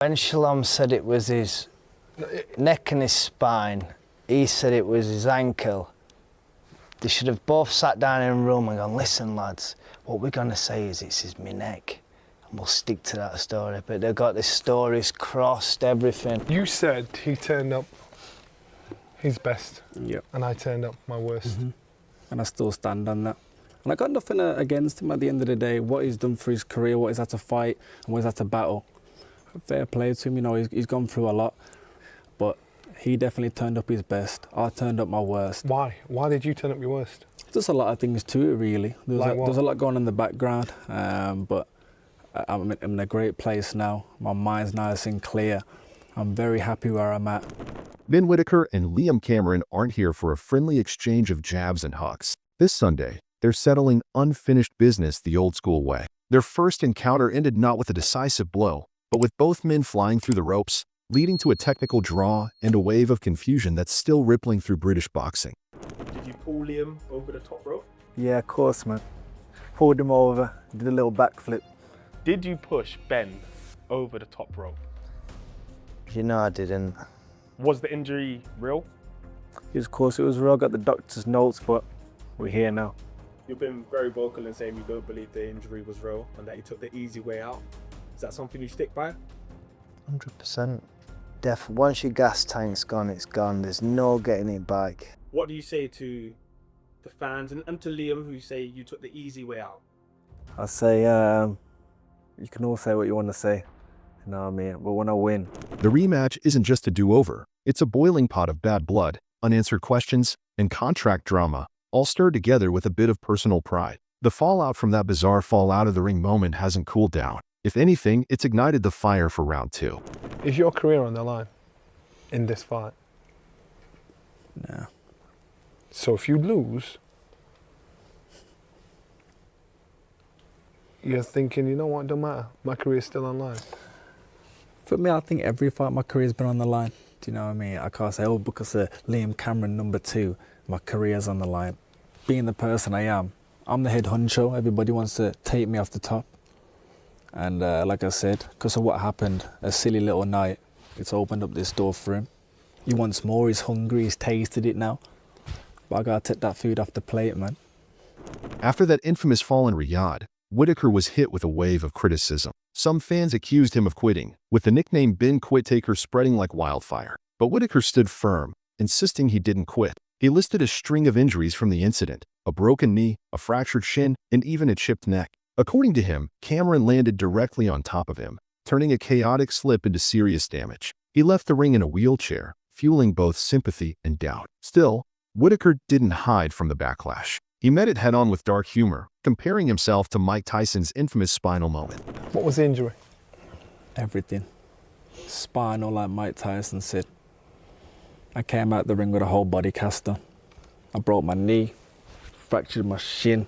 Ben Shalom said it was his neck and his spine. He said it was his ankle. They should have both sat down in a room and gone, listen lads, what we're gonna say is it's my neck. And we'll stick to that story. But they've got the stories crossed, everything. You said he turned up his best. Yep. And I turned up my worst. And I still stand on that. And I got nothing against him at the end of the day. What he's done for his career, what he's had to fight, and what he's had to battle. Fair play to him, you know, he's gone through a lot. But he definitely turned up his best. I turned up my worst. Why? Why did you turn up your worst? There's a lot of things to it, really. There's a lot going on in the background, but I'm in a great place now. My mind's nice and clear. I'm very happy where I'm at. Ben Whittaker and Liam Cameron aren't here for a friendly exchange of jabs and hugs. This Sunday, they're settling unfinished business the old-school way. Their first encounter ended not with a decisive blow, but with both men flying through the ropes, leading to a technical draw and a wave of confusion that's still rippling through British boxing. Did you pull Liam over the top rope? Yeah, of course, man. Pulled him over, did a little backflip. Did you push Ben over the top rope? You know I didn't. Was the injury real? Yes, of course it was real. Got the doctor's notes, but we're here now. You've been very vocal in saying you don't believe the injury was real and that you took the easy way out. Is that something you stick by? 100%. Once your gas tank's gone, it's gone. There's no getting it back. What do you say to the fans and to Liam who say you took the easy way out? I say, you can all say what you want to say. You know what I mean? But when I win. The rematch isn't just a do-over. It's a boiling pot of bad blood, unanswered questions, and contract drama, all stirred together with a bit of personal pride. The fallout from that bizarre fall out of the ring moment hasn't cooled down. If anything, it's ignited the fire for round two. Is your career on the line in this fight? No. So if you lose, you're thinking, you know what, don't matter. My career's still on line. For me, I think every fight my career's been on the line. Do you know what I mean? I can't say, oh, because of Liam Cameron #2, my career's on the line. Being the person I am, I'm the head honcho. Everybody wants to take me off the top. And like I said, because of what happened, a silly little night, it's opened up this door for him. He wants more, he's hungry, he's tasted it now. But I gotta take that food off the plate, man. After that infamous fall in Riyadh, Whitaker was hit with a wave of criticism. Some fans accused him of quitting, with the nickname Ben Whittaker spreading like wildfire. But Whitaker stood firm, insisting he didn't quit. He listed a string of injuries from the incident: a broken knee, a fractured shin, and even a chipped neck. According to him, Cameron landed directly on top of him, turning a chaotic slip into serious damage. He left the ring in a wheelchair, fueling both sympathy and doubt. Still, Whitaker didn't hide from the backlash. He met it head-on with dark humor, comparing himself to Mike Tyson's infamous spinal moment. What was the injury? Everything. Spinal, like Mike Tyson said. I came out the ring with a whole body cast on. I broke my knee, fractured my shin,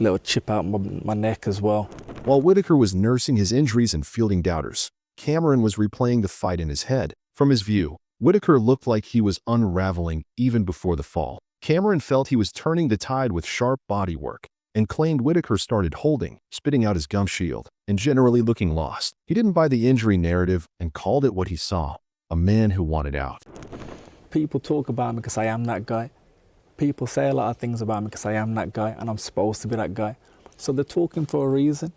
little chip out my neck as well. While Whitaker was nursing his injuries and fielding doubters, Cameron was replaying the fight in his head. From his view, Whitaker looked like he was unraveling even before the fall. Cameron felt he was turning the tide with sharp body work and claimed Whitaker started holding, spitting out his gum shield, and generally looking lost. He didn't buy the injury narrative and called it what he saw: a man who wanted out. People talk about me because I am that guy. People say a lot of things about me because I am that guy and I'm supposed to be that guy. So they're talking for a reason.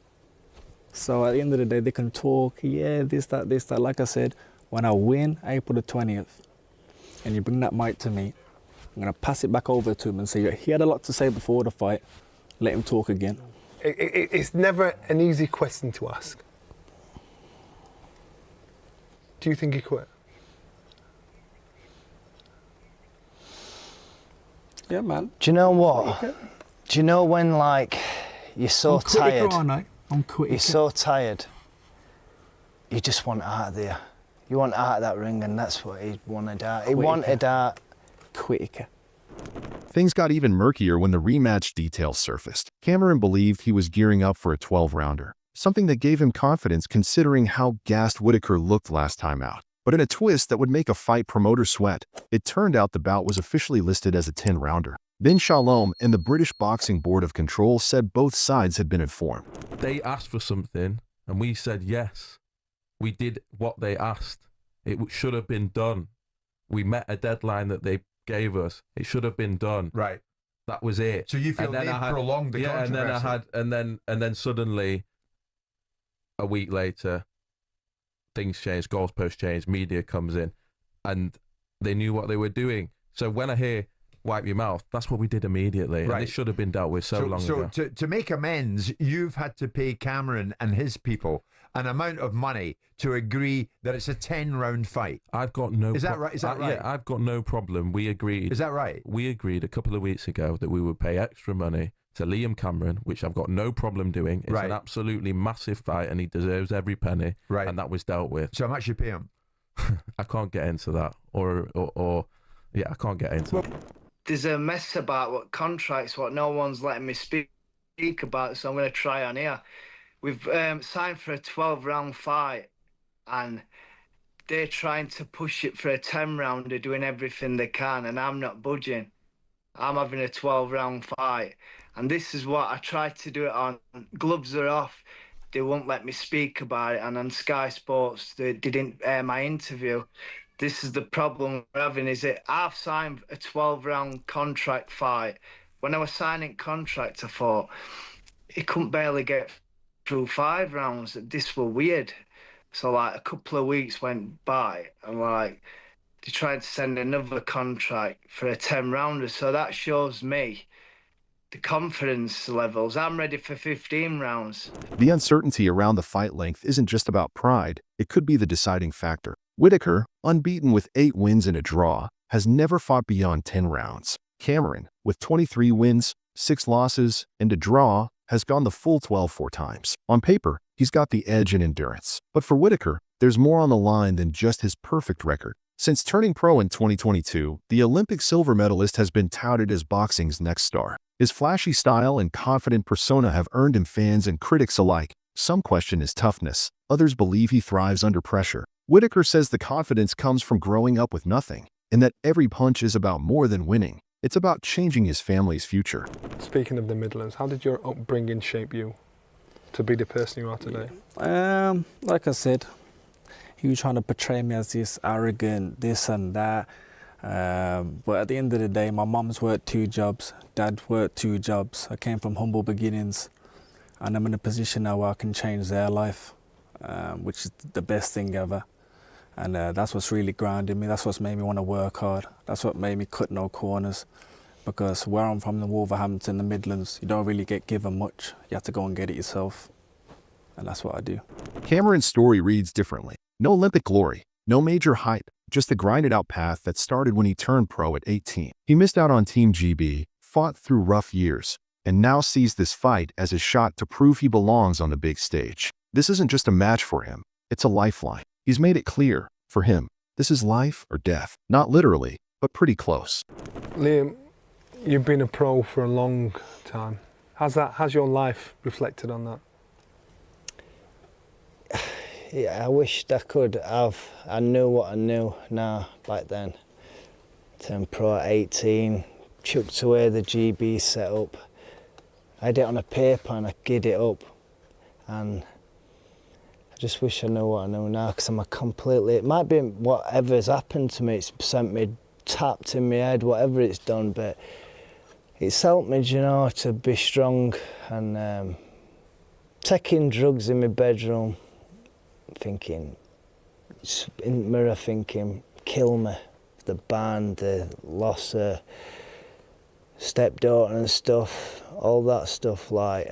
So at the end of the day, they can talk, yeah, this, that. Like I said, when I win April the 20th, and you bring that mic to me, I'm going to pass it back over to him and say, he had a lot to say before the fight. Let him talk again. It's never an easy question to ask. Do you think he quit? Yeah, man. Do you know what? Do you know when, like, you're so tired? I'm quitting. You're so tired. You just want out of there. You want out of that ring, and that's what he wanted out. He wanted out. Whitaker. Things got even murkier when the rematch details surfaced. Cameron believed he was gearing up for a 12-rounder, something that gave him confidence considering how gassed Whitaker looked last time out. But in a twist that would make a fight promoter sweat, it turned out the bout was officially listed as a 10-rounder. Ben Shalom and the British Boxing Board of Control said both sides had been informed. They asked for something, and we said yes. We did what they asked. It should have been done. We met a deadline that they gave us. It should have been done. Right. That was it. So you feel And then they I had- prolonged the yeah, controversy? and then I had, and then suddenly, a week later, things changed, goalposts changed, media comes in, and they knew what they were doing. So when I hear wipe your mouth, that's what we did immediately. Right. And this should have been dealt with so long ago. So to make amends, you've had to pay Cameron and his people an amount of money to agree that it's a 10-round fight. I've got no. Is that right? Is that right? Yeah, I've got no problem. We agreed. Is that right? We agreed a couple of weeks ago that we would pay extra money to Liam Cameron, which I've got no problem doing. It's Right. an absolutely massive fight, and he deserves every penny. Right. And that was dealt with. So how much you pay him? I can't get into that, or yeah, I can't get into. There's a mess about what contracts, what no one's letting me speak about, so I'm going to try on here. We've signed for a 12-round fight, and they're trying to push it for a 10-rounder, doing everything they can, and I'm not budging. I'm having a 12-round fight, and this is what I tried to do it on. Gloves are off. They won't let me speak about it, and on Sky Sports, they didn't air my interview. This is the problem we're having, is that I've signed a 12-round contract fight. When I was signing contract, I thought he couldn't barely get through 5 rounds. This were weird. So like a couple of weeks went by, and like they tried to send another contract for a 10-rounder. So that shows me the confidence levels. I'm ready for 15 rounds. The uncertainty around the fight length isn't just about pride, it could be the deciding factor. Whitaker, unbeaten with 8 wins and a draw, has never fought beyond 10 rounds. Cameron, with 23 wins, 6 losses, and a draw, has gone the full 12 4 times. On paper, he's got the edge in endurance. But for Whitaker, there's more on the line than just his perfect record. Since turning pro in 2022, the Olympic silver medalist has been touted as boxing's next star. His flashy style and confident persona have earned him fans and critics alike. Some question his toughness. Others believe he thrives under pressure. Whitaker says the confidence comes from growing up with nothing, and that every punch is about more than winning. It's about changing his family's future. Speaking of the Midlands, how did your upbringing shape you to be the person you are today? Like I said, he was trying to portray me as this arrogant, this and that. But at the end of the day, my mum's worked 2 jobs, dad worked 2 jobs. I came from humble beginnings, and I'm in a position now where I can change their life, which is the best thing ever. And that's what's really grounded me. That's what's made me want to work hard. That's what made me cut no corners. Because where I'm from, in Wolverhampton, the Midlands, you don't really get given much. You have to go and get it yourself. And that's what I do. Cameron's story reads differently. No Olympic glory, no major hype, just a grinded-out path that started when he turned pro at 18. He missed out on Team GB, fought through rough years, and now sees this fight as a shot to prove he belongs on the big stage. This isn't just a match for him, it's a lifeline. He's made it clear, for him, this is life or death. Not literally, but pretty close. Liam, you've been a pro for a long time. Has your life reflected on that? Yeah, I wished I could have. I knew what I knew now back then. Turned pro at 18, chucked away the GB setup. I had it on a paper and I gid it up. And I just wish I knew what I know now, because I'm a completely, it might be whatever's happened to me, it's sent me tapped in my head, whatever it's done, but it's helped me, you know, to be strong. And taking drugs in my bedroom, thinking, in the mirror thinking, kill me. The band, the loss of stepdaughter and stuff, all that stuff, like,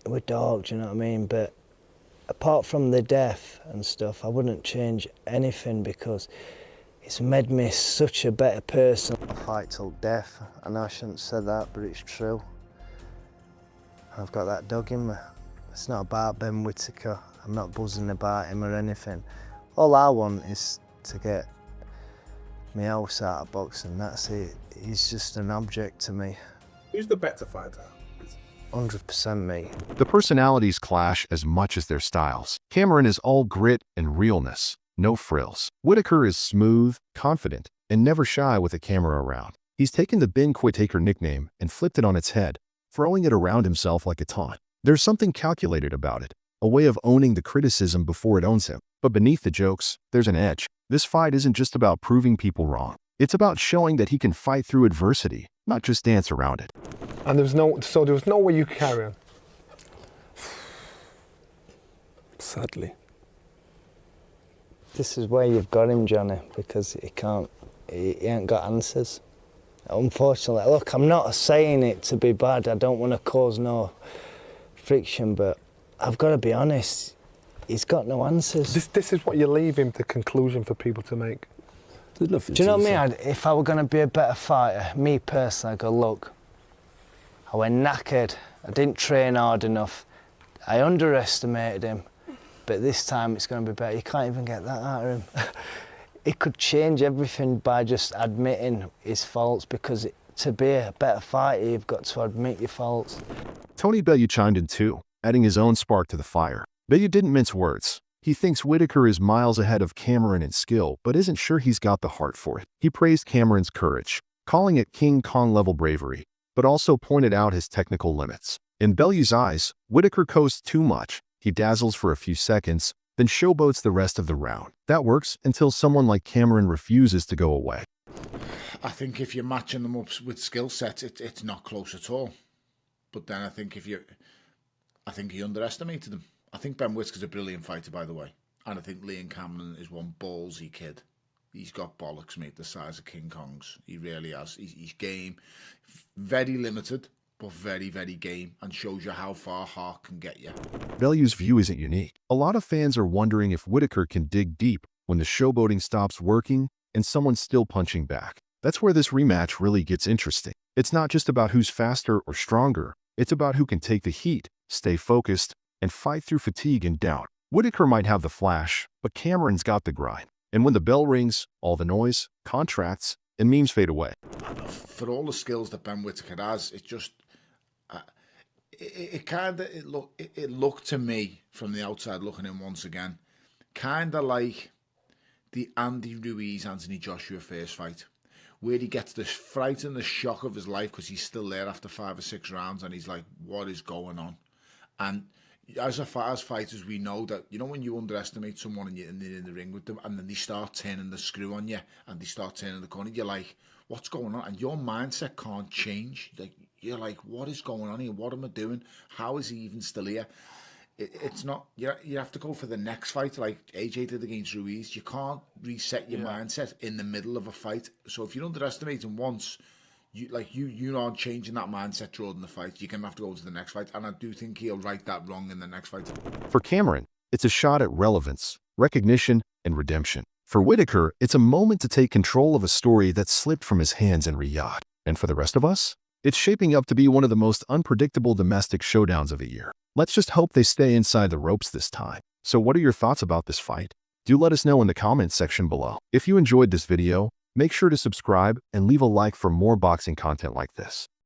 we're dogs, you know what I mean? But apart from the death and stuff, I wouldn't change anything, because it's made me such a better person. I fight till death. I know I shouldn't have said that, but it's true. I've got that dog in me. It's not about Ben Whittaker. I'm not buzzing about him or anything. All I want is to get my house out of boxing, that's it. He's just an object to me. Who's the better fighter? 100% me. The personalities clash as much as their styles. Cameron is all grit and realness, no frills. Whitaker is smooth, confident, and never shy with a camera around. He's taken the Ben Whittaker nickname and flipped it on its head, throwing it around himself like a taunt. There's something calculated about it, a way of owning the criticism before it owns him. But beneath the jokes, there's an edge. This fight isn't just about proving people wrong. It's about showing that he can fight through adversity, not just dance around it. And there was no way you could carry on. Sadly. This is where you've got him, Johnny, because he ain't got answers. Unfortunately, look, I'm not saying it to be bad. I don't want to cause no friction, but I've got to be honest. He's got no answers. This is what you're leaving the conclusion for people to make. Do you know what I mean? If I were going to be a better fighter, me personally, I'd go, look, I went knackered. I didn't train hard enough. I underestimated him. But this time it's going to be better. You can't even get that out of him. He could change everything by just admitting his faults, because to be a better fighter, you've got to admit your faults. Tony Bellew chimed in too, adding his own spark to the fire. Bellew didn't mince words. He thinks Whitaker is miles ahead of Cameron in skill, but isn't sure he's got the heart for it. He praised Cameron's courage, calling it King Kong-level bravery, but also pointed out his technical limits. In Bellew's eyes, Whitaker coasts too much. He dazzles for a few seconds, then showboats the rest of the round. That works until someone like Cameron refuses to go away. I think if you're matching them up with skill sets, it's not close at all. But then I think he underestimated them. I think Ben Whittaker's a brilliant fighter, by the way. And I think Liam Cameron is one ballsy kid. He's got bollocks, mate, the size of King Kong's. He really has. He's game. Very limited, but very, very game, and shows you how far heart can get you. Bellew's view isn't unique. A lot of fans are wondering if Whitaker can dig deep when the showboating stops working and someone's still punching back. That's where this rematch really gets interesting. It's not just about who's faster or stronger. It's about who can take the heat, stay focused, and fight through fatigue and doubt. Whitaker might have the flash, but Cameron's got the grind. And when the bell rings, all the noise, contracts, and memes fade away. For all the skills that Ben Whittaker has, it just... It looked to me from the outside looking in once again, kind of like the Andy Ruiz Anthony Joshua first fight, where he gets this fright and the shock of his life because he's still there after 5 or 6 rounds, and he's like, what is going on? And as fighters, we know that, you know, when you underestimate someone and you're in the ring with them, and then they start turning the screw on you and they start turning the corner, you're like, what's going on? And your mindset can't change. You're like, what is going on here? What am I doing? How is he even still here? It's not, you have to go for the next fight like AJ did against Ruiz. You can't reset your mindset in the middle of a fight. So if you underestimate him once, you aren't changing that mindset during the fight. You're going to have to go to the next fight. And I do think he'll right that wrong in the next fight. For Cameron, it's a shot at relevance, recognition, and redemption. For Whitaker, it's a moment to take control of a story that slipped from his hands in Riyadh. And for the rest of us, it's shaping up to be one of the most unpredictable domestic showdowns of the year. Let's just hope they stay inside the ropes this time. So what are your thoughts about this fight? Do let us know in the comments section below. If you enjoyed this video, make sure to subscribe and leave a like for more boxing content like this.